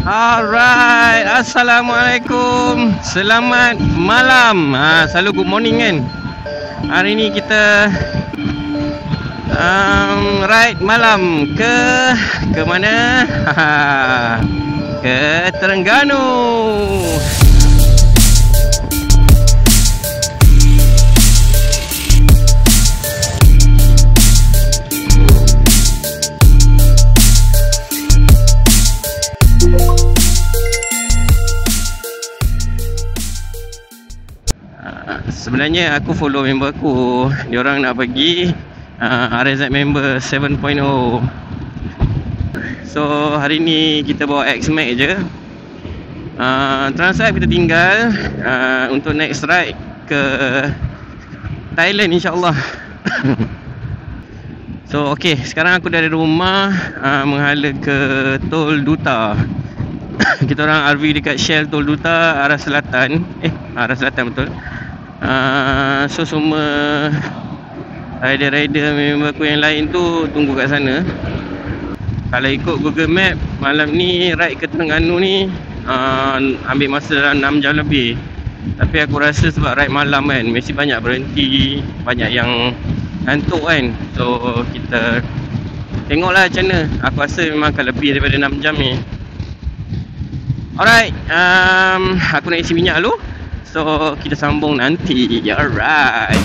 Alright, Assalamualaikum. Selamat malam. Selalu good morning kan. Hari ni kita ride malam ke mana? Ke Terengganu. Sebenarnya aku follow member aku. Diorang nak pergi RZ member 7.0. So hari ni kita bawa X-Max je. Transact kita tinggal untuk next ride ke Thailand insyaAllah. So okay, sekarang aku dari rumah menghala ke Tol Duta. Kita orang RV dekat Shell Tol Duta arah selatan. Arah selatan betul. So semua rider-rider member aku yang lain tu tunggu kat sana. Kalau ikut Google Map, malam ni ride ke Terengganu ni ambil masa dalam 6 jam lebih. Tapi aku rasa sebab ride malam kan, mesti banyak berhenti, banyak yang ngantuk kan. So kita tengoklah macam mana. Aku rasa memang akan lebih daripada 6 jam ni. Alright, aku nak isi minyak dulu. So kita sambung nanti. Alright.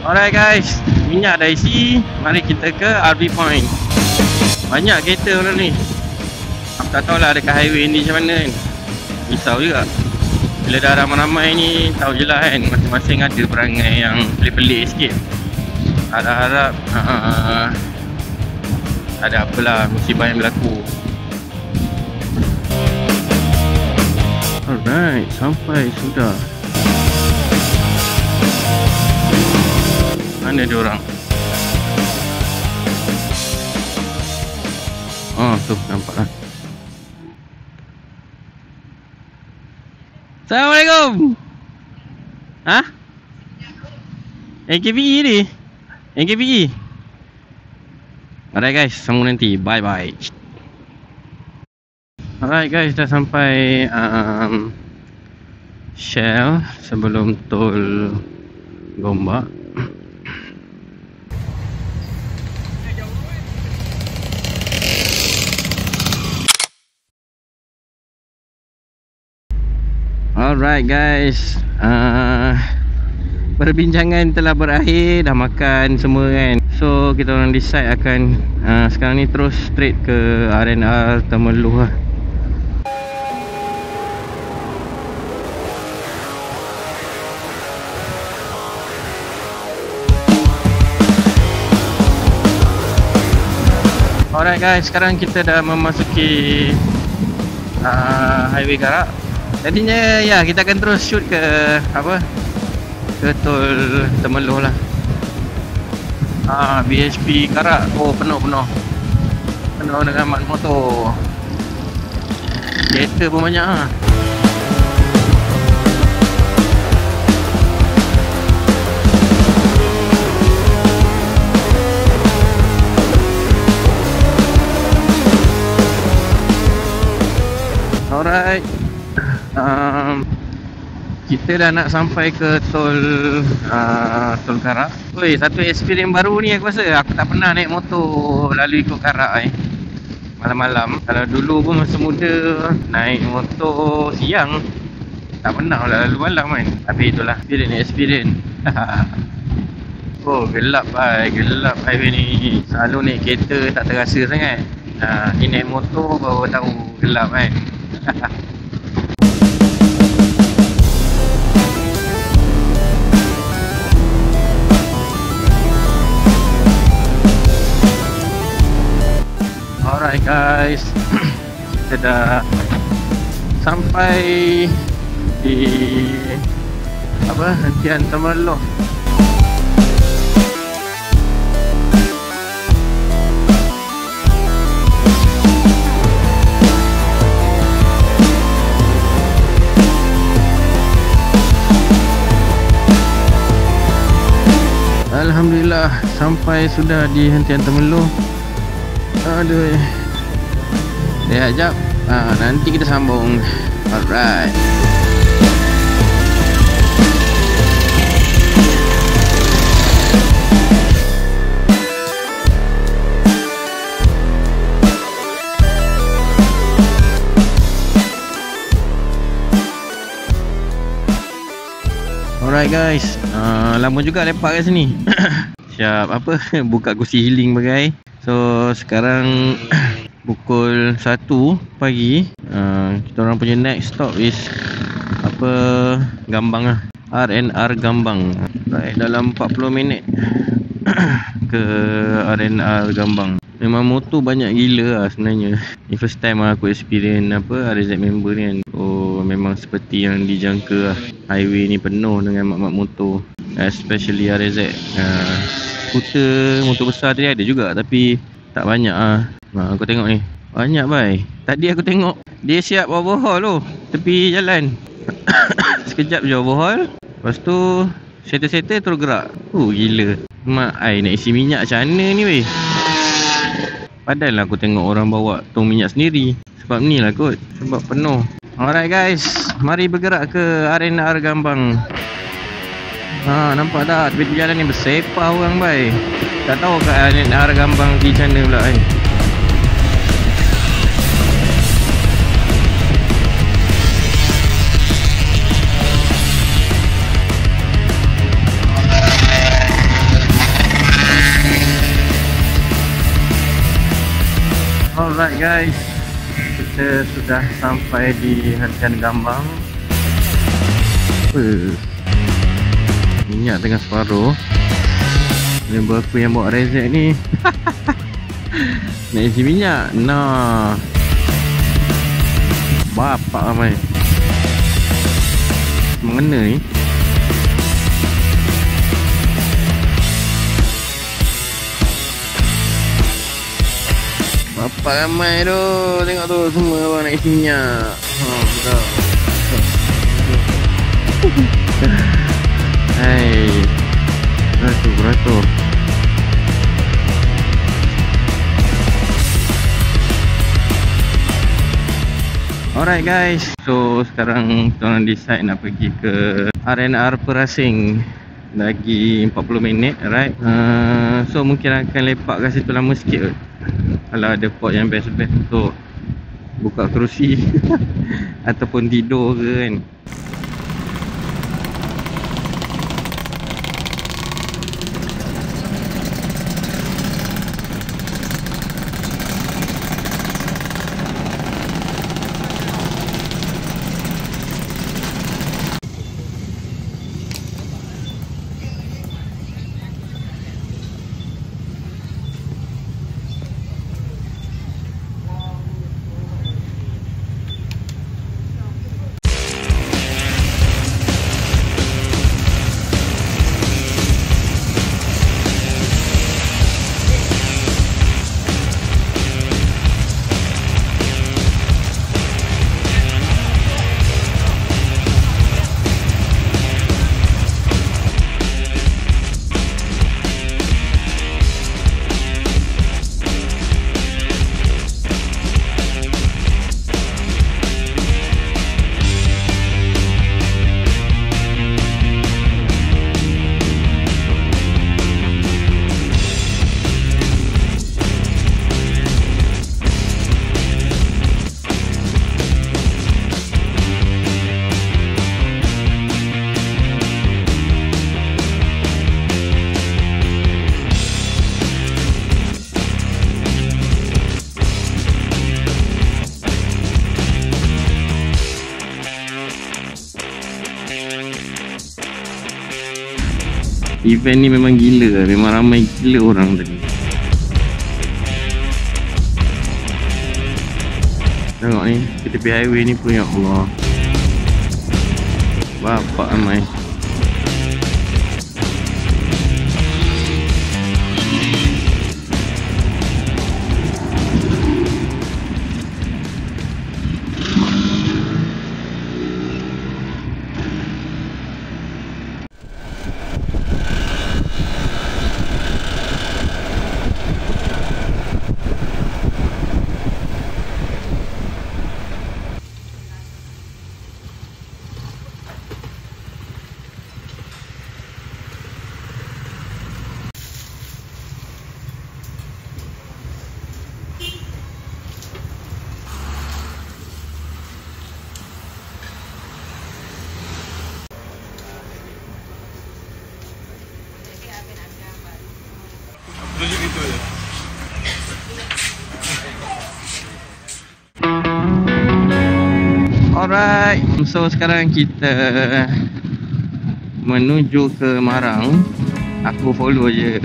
Alright guys, minyak dah isi. Mari kita ke RV Point. Banyak kereta orang ni. Aku tak tahulah dekat highway ni macam mana kan. Risau juga. Bila dah ramai-ramai ni, tahu je lah kan, masing-masing ada perangai yang pelik-pelik sikit. Harap-harap ada apalah, musibah yang berlaku. Alright, sampai sudah. Mana dia orang? Oh, tu nampak lah. Assalamualaikum. NKPE ni? NKPE? Alright guys, sambung nanti. Bye bye. Alright guys, dah sampai Shell sebelum Tol Gombak. Alright guys, perbincangan telah berakhir, dah makan semua kan. So kita orang decide akan sekarang ni terus straight ke R&R Temeloh lah. Alright guys, sekarang kita dah memasuki highway Karak. Jadinya ya, kita akan terus shoot ke ke Tol Temeloh lah. BHP Karak. Oh, penuh dengan mat motor. Kereta pun banyak lah. Alright, kita dah nak sampai ke Tol Karak. Oi, satu experience baru ni aku rasa. Aku tak pernah naik motor lalu ikut Karak malam-malam. Kalau dulu pun masa muda naik motor siang, tak pernah lalu malam kan. Tapi itulah experience. Oh, gelap highway ni. Selalu naik kereta tak terasa sangat. Ni naik motor baru tahu gelap kan. Alright guys, kita dah sampai di hentian Temeloh. Alhamdulillah sampai sudah di hentian Temerloh. Aduh. Lihat jap. Nanti kita sambung. Alright. Alright guys, lama juga lepak kat sini. Siap apa buka kursi healing bagai. So sekarang pukul 1 pagi. Kita orang punya next stop is apa, Gambang lah, RNR Gambang. Right, dalam 40 minit ke RNR Gambang. Memang motor banyak gila lah sebenarnya. Ni first time lah aku experience apa RZ member ni kan. Oh, memang seperti yang dijangka lah. Highway ni penuh dengan mak-mak motor, especially RZ. Skuter, motor besar tadi ada juga tapi tak banyak lah. Aku tengok ni banyak bai. Tadi aku tengok dia siap overhaul tu tepi jalan. Sekejap je overhaul, lepas tu settle-settle terus gerak. Gila. Mak ai nak isi minyak macam mana ni weh. Padahal aku tengok orang bawa tong minyak sendiri. Sebab ni lah kot, sebab penuh. Alright guys, mari bergerak ke RNR Gambang. Nampak tak tepi jalan ni bersepah orang bai. Tak tahu kat RNR Gambang di mana pula kan. Alright guys, kita sudah sampai di hentian Gambang. Minyak tengah separuh. Member aku yang bawa RZ ni nak isi minyak. Nah, bapak ramai mengena ni. Bapak ramai tu. Tengok tu, semua orang nak isi minyak. Betul. Hai, beratur. Alright guys, so sekarang kita orang decide nak pergi ke RNR Perasing. Lagi 40 minit, right? So mungkin akan lepak kat situ lama sikit kot. Kalau ada spot yang best-best untuk buka kerusi ataupun tidur ke kan. Event ni memang gila, memang ramai gila orang tadi. Tengok ni, kita tepi highway ni pun, ya Allah, bapak ramai. Alright, so sekarang kita menuju ke Marang. Aku follow je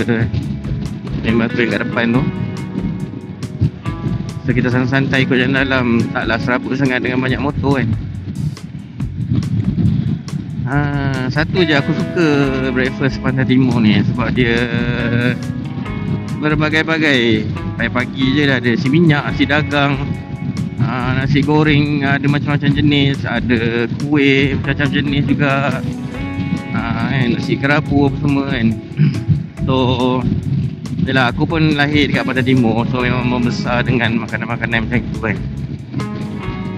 member tu kat depan tu. So kita santai-santai ikut jalan dalam. Taklah serabut sangat dengan banyak motor kan. Satu je aku suka breakfast Pantai Timur ni, sebab dia berbagai-bagai. Pagi-pagi je dah ada nasi minyak, nasi dagang, nasi goreng, ada macam-macam jenis, ada kuih macam-macam jenis juga, kan, nasi kerabu apa semua kan. So yelah, aku pun lahir dekat Pantai Timur, so memang membesar dengan makanan-makanan macam tu kan.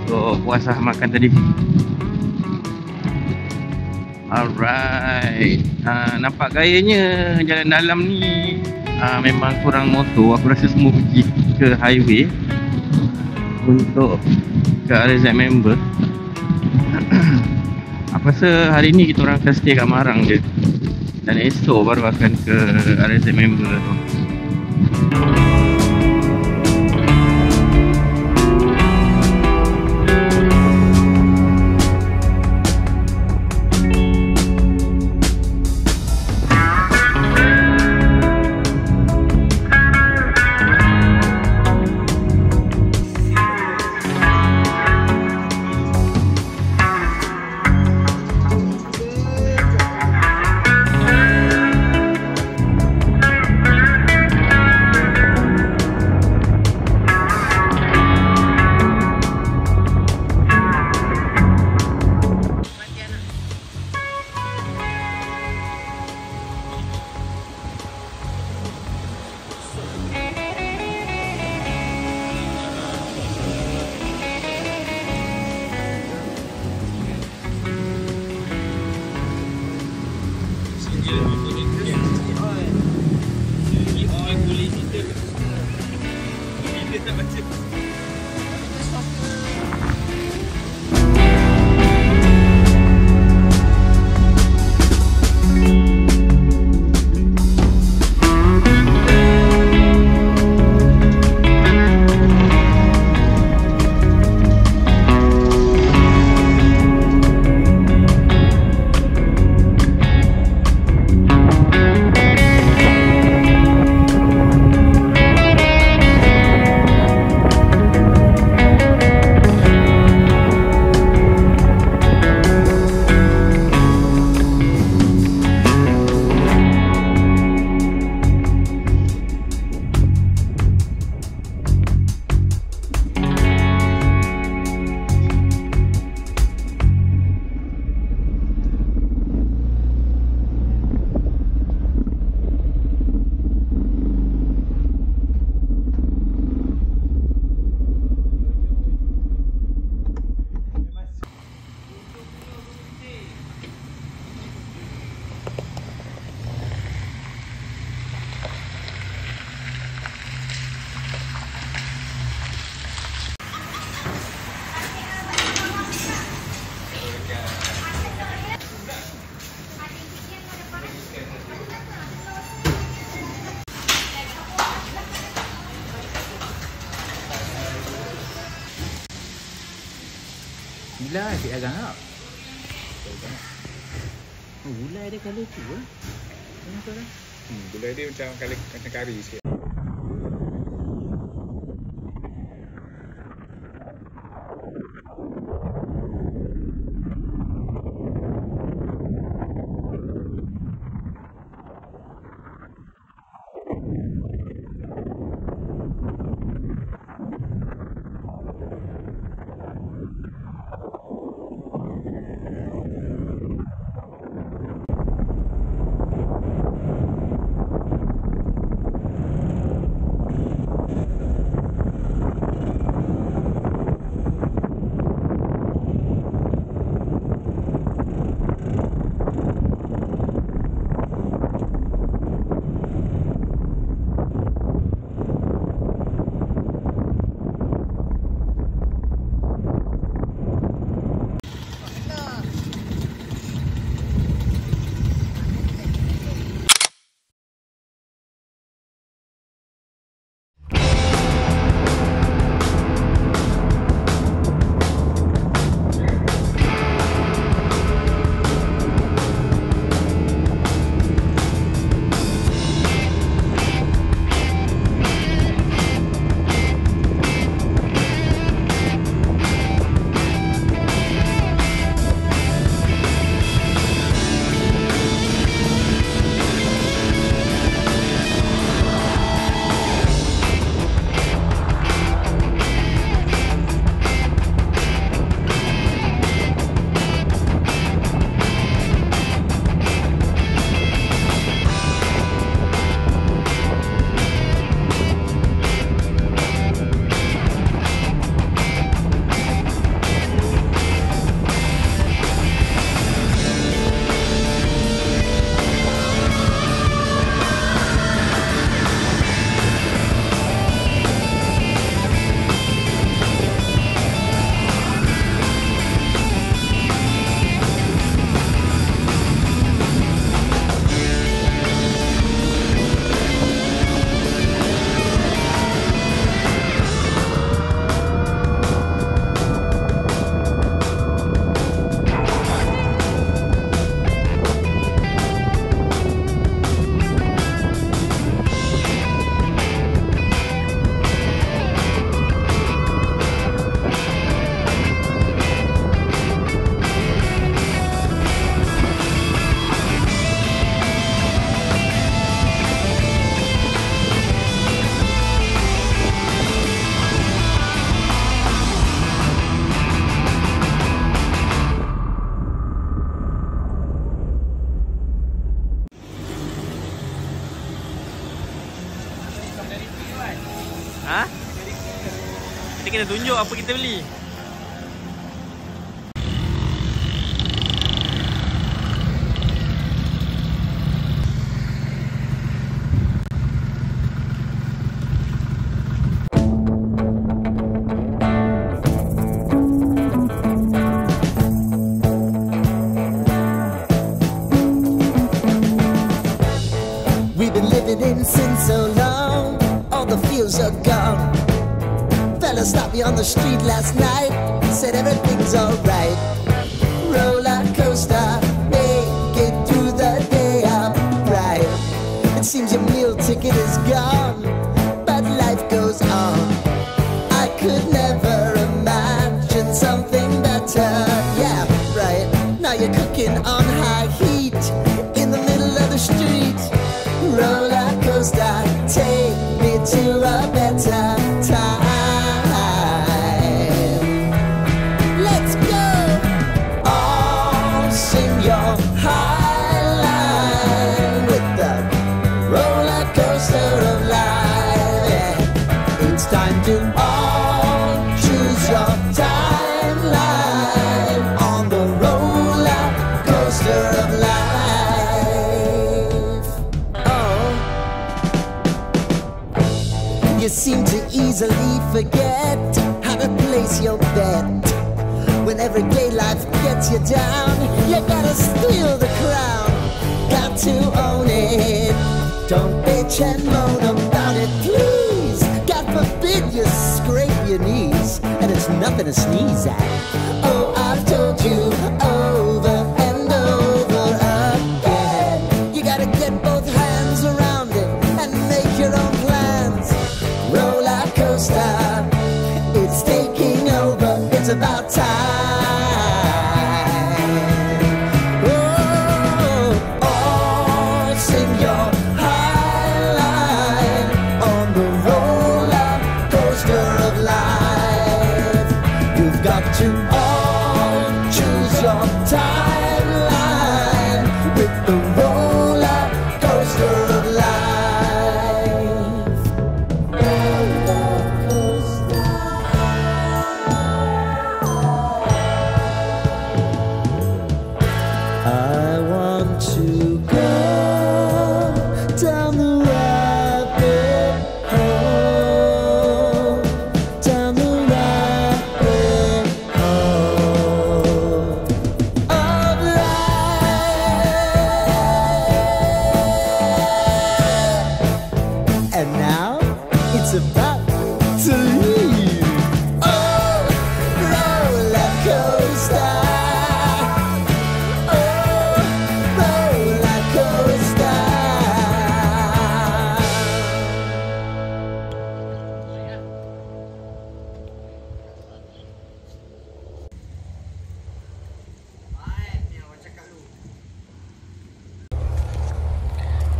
So puas lah makan tadi. Alright, nampak gayanya jalan dalam ni memang kurang motor. Aku rasa semua pergi ke highway untuk ke RZ member. Aku rasa hari ni kita orang akan stay kat Marang je, dan esok baru akan ke RZ member tu. Gila asyik agak tak? Oh, gulai dia colour tu lah. Kenapa lah? Gulai dia macam kari sikit. Ha? Kita kena tunjuk apa kita beli. We've been living in sin so long, all the feels are gone. Fella stopped me on the street last night, said everything's alright. Roller coaster, make it through the day upright. It seems your meal ticket is gone, but life goes on. I could never imagine something better. Yeah, right. Now you're cooking on high heat in the middle of the street. Roller coaster, take me to a better time. Let's go! All sing your high line with the roller coaster of life. Yeah. It's time to all choose your timeline on the roller coaster of life. You seem to easily forget how to place your bet. When everyday life gets you down, you gotta steal the crown. Got to own it. Don't bitch and moan about it, please. God forbid you scrape your knees, and it's nothing to sneeze at. Oh, I've told you over and over again. You gotta get both hands around it and make your own plans. Roller coaster, it's taking over, it's about time. Oh, all sing your high line on the roller coaster of life. You've got to all choose your timeline with the roller coaster of life. I want to go down the rabbit hole, down the rabbit hole of life. And now it's about to leave. Oh, roller coaster.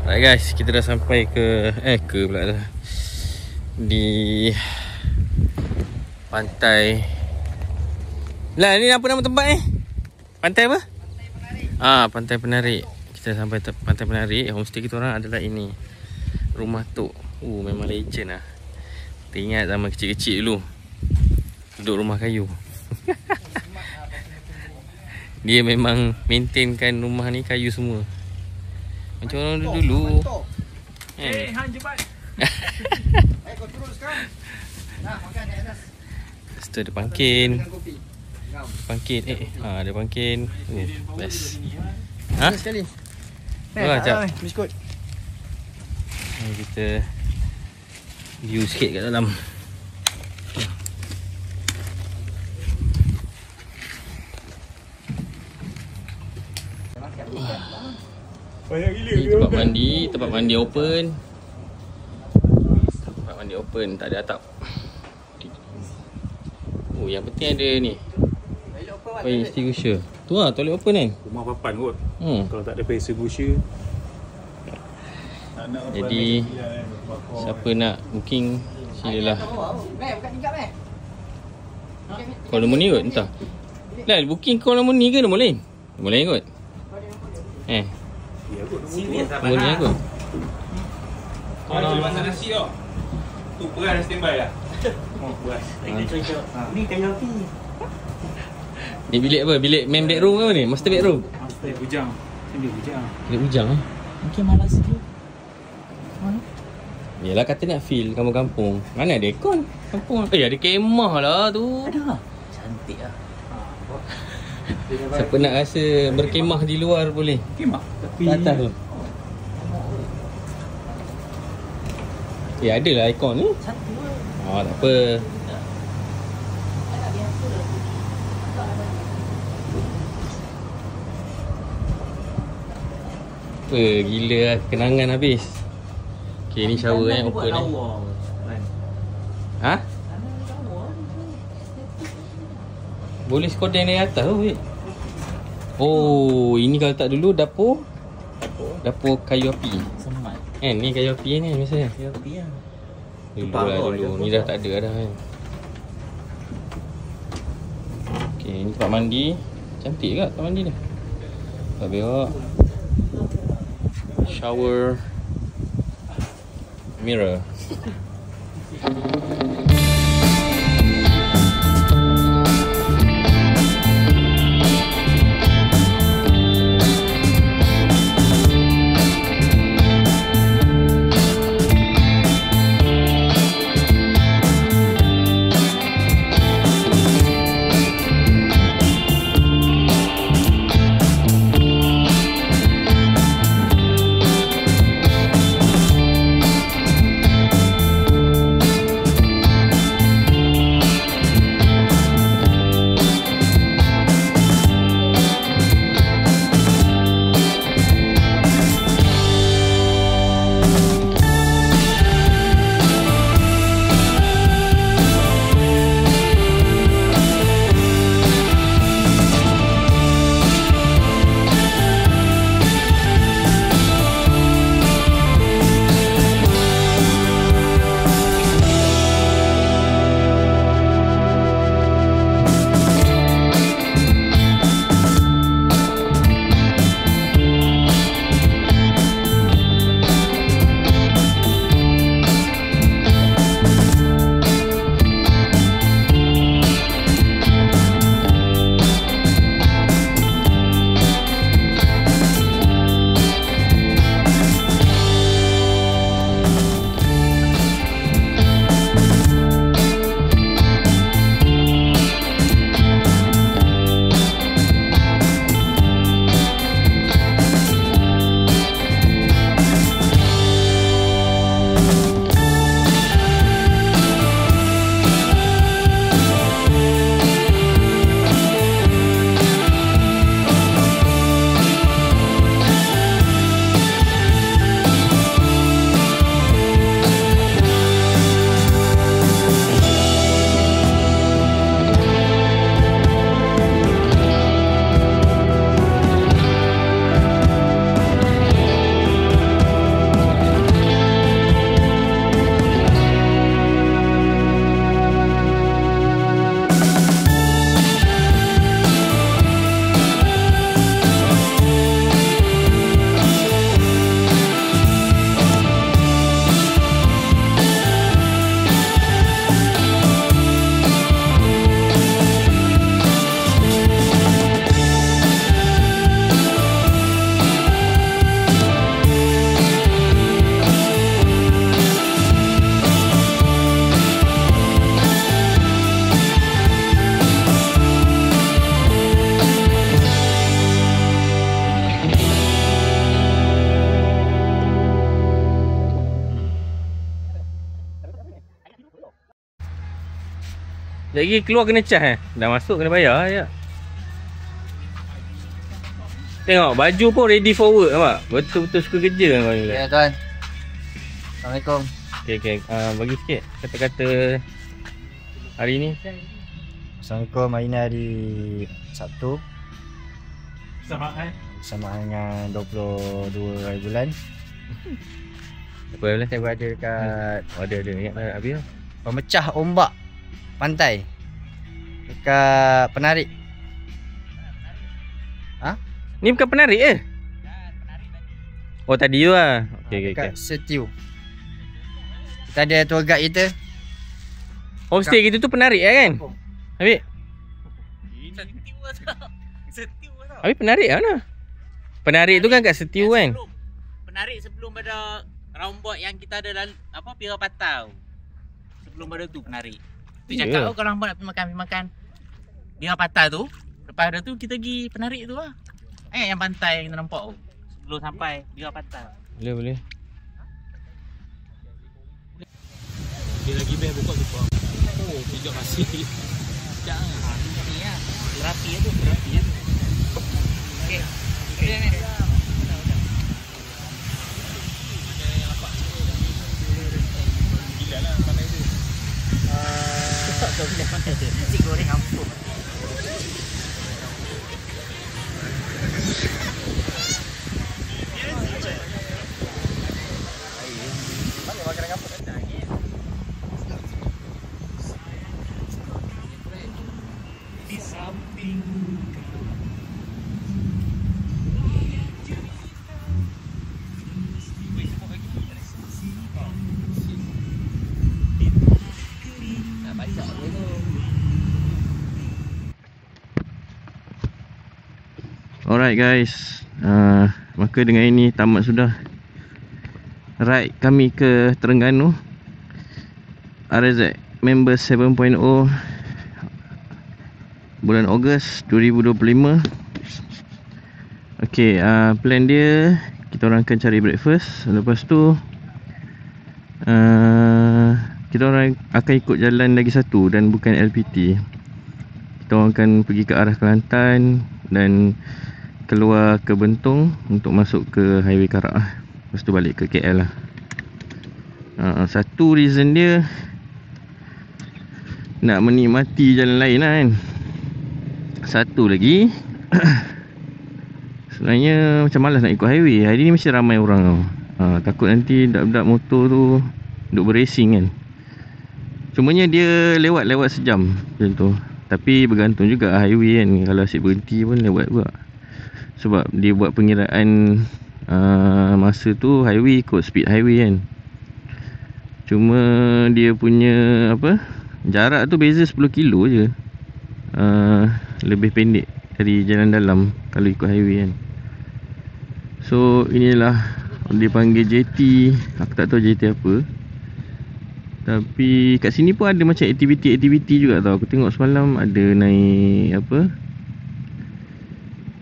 Alright guys, kita dah sampai ke pula dah di pantai. Lah, ni apa nama tempat ni? Pantai apa? Pantai Penarik. Pantai Penarik. Kita sampai Pantai Penarik. Homestay kita orang adalah ini. Rumah Tok. Memang legend lah. Kita ingat zaman kecil-kecil dulu duduk rumah kayu. Dia memang maintainkan rumah ni kayu semua. Macam orang dulu. Han cepat. Kau turun sekarang. Nah, makan di atas. Situ ada pangkin. Pangkin. Ada pangkin. Best. Ha? Sekali. Jap. Biskut. Kita view sikit kat dalam. Banyak gila. Ni tempat mandi open. Tempat mandi open, tak ada atap. Yang penting ada ni. Pay extinguisher. Tu lah, toilet open kan. Rumah papan kot. Kalau tak ada pay extinguisher. Jadi siapa nak booking silalah. Call nombor ni kot, entah. Lah, booking call nombor ni ke nombor lain? Nombor lain kot. Ya kot. Nombor ni kot. Kalau masak nasi tau. Tu peran standby lah. Oh, beras. Ini cocok. Ni kayu api. Ni bilik apa? Bilik main bedroom ke apa ni? Master bedroom? Master bujang. Bilik bujang. Bilik bujang eh? Mungkin malas sikit. Yelah kata nak feel kampung-kampung. Mana ada aircon? Kampung. Ada kemah lah tu. Ada lah. Cantik lah. Siapa nak rasa berkemah di luar boleh. Kemah. Tapi Kat atas tu. Ada lah aircon ni. Satu lah. Tak apa. Apa gila lah. Kenangan habis. Okay, ni shower open ni. Ha? Boleh skodeng dari atas tu. Oh, ini kalau tak dulu dapur. Dapur kayu api. Semat. Ni kayu api ni biasanya. Kayu api lah. Dulu lah dulu. Ni dah tak ada dah kan. Okay, ni tempat mandi. Cantik ke tempat mandi ni? Tak berak. Shower. Mirror. Lagi keluar kena cas Dah masuk kena bayar je. Tengok baju pun ready for work nampak. Betul-betul suka kerja kan kau ni. Ya tuan. Assalamualaikum. Okey. Bagi sikit kata-kata hari ni. Assalamualaikum. Hari ni hari Sabtu. Bersamaan dengan 22 hari bulan. Apa bulan? Saya berada dekat Ada ingat habis lah. pemecah ombak pantai dekat Penarik. Ni bukan Penarik ke? Oh tadi tu lah. Okey. Dekat Setiu. Kita ada tour guide kita. Homestay kita tu penarik kan? Habis? Habis penarik lah mana? Penarik tu kan kat Setiu kan? Penarik sebelum pada roundboard yang kita ada Pira Patau. Sebelum pada tu penarik. Tu cakap kalau hangpa nak pergi makan Pira Patau tu, lepas dah tu kita pergi penarik tu lah. Yang pantai yang kita nampak tu. Sebelum sampai Pira Patau. Boleh. Dia lagi best buka tu. Oh, pijak masih. Pijak lah. Ni lah. Terapi tu. Okey. Gila lah pandai tu. Nasi goreng ampun. Mana makanan apa? Di samping Alright guys, maka dengan ini tamat sudah ride kami ke Terengganu RZ Member 7.0 bulan Ogos 2025. Okay, plan dia kita orang akan cari breakfast. Lepas tu kita orang akan ikut jalan lagi satu dan bukan LPT. Kita orang akan pergi ke arah Kelantan dan keluar ke Bentong untuk masuk ke Highway Karak. Lepas tu balik ke KL lah. Satu reason dia nak menikmati jalan lain lah kan. Satu lagi sebenarnya macam malas nak ikut highway. Hari ni mesti ramai orang tau. Takut nanti budak-budak motor tu duk beracing kan. Cumanya dia lewat sejam macam tu. Tapi bergantung juga highway kan. Kalau asyik berhenti pun lewat juga. Sebab dia buat pengiraan masa tu highway ikut speed highway kan. Cuma dia punya jarak tu beza 10 kilo je. Lebih pendek dari jalan dalam kalau ikut highway kan. So inilah dia panggil JT. Aku tak tahu JT apa. Tapi kat sini pun ada macam aktiviti-aktiviti juga tau. Aku tengok semalam ada naik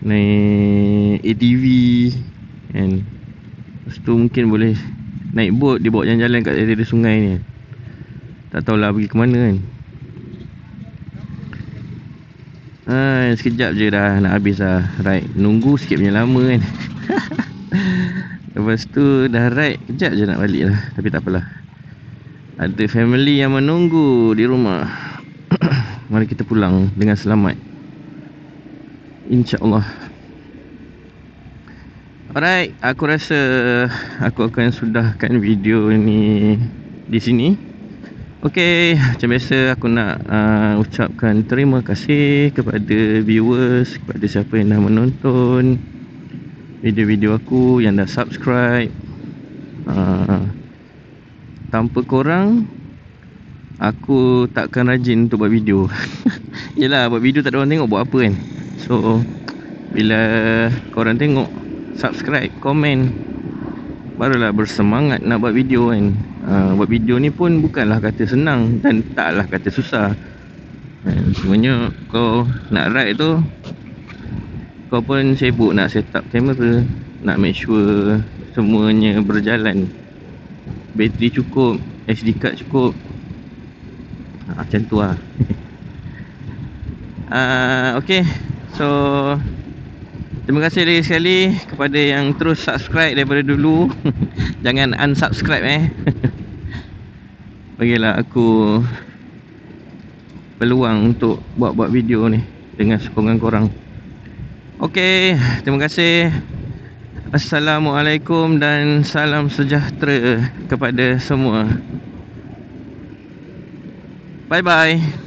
naik ATV kan. Lepas tu mungkin boleh naik boat. Dia bawa jalan-jalan kat area sungai ni. Tak tahulah pergi ke mana kan. Sekejap je dah nak habis lah ride. Nunggu sikit punya lama kan. Lepas tu dah ride, kejap je nak balik lah. Tapi tak apalah, ada family yang menunggu di rumah. Mari kita pulang dengan selamat, InsyaAllah. Alright, aku rasa aku akan sudahkan video ni di sini. Okay, macam biasa aku nak ucapkan terima kasih kepada viewers, kepada siapa yang dah menonton video-video aku, yang dah subscribe. Tanpa korang aku takkan rajin untuk buat video. Yelah, buat video tak ada orang tengok, buat apa kan. So bila korang tengok, subscribe, komen, barulah bersemangat nak buat video kan. Buat video ni pun bukanlah kata senang dan taklah kata susah. Sebenarnya kau nak ride tu, kau pun sibuk nak set up kamera, nak make sure semuanya berjalan, bateri cukup, SD card cukup. Macam tu lah. Okay, so terima kasih lagi sekali kepada yang terus subscribe daripada dulu. Jangan unsubscribe Bagilah aku peluang untuk buat video ni dengan sokongan korang. Okay, terima kasih. Assalamualaikum dan salam sejahtera kepada semua. Bye bye.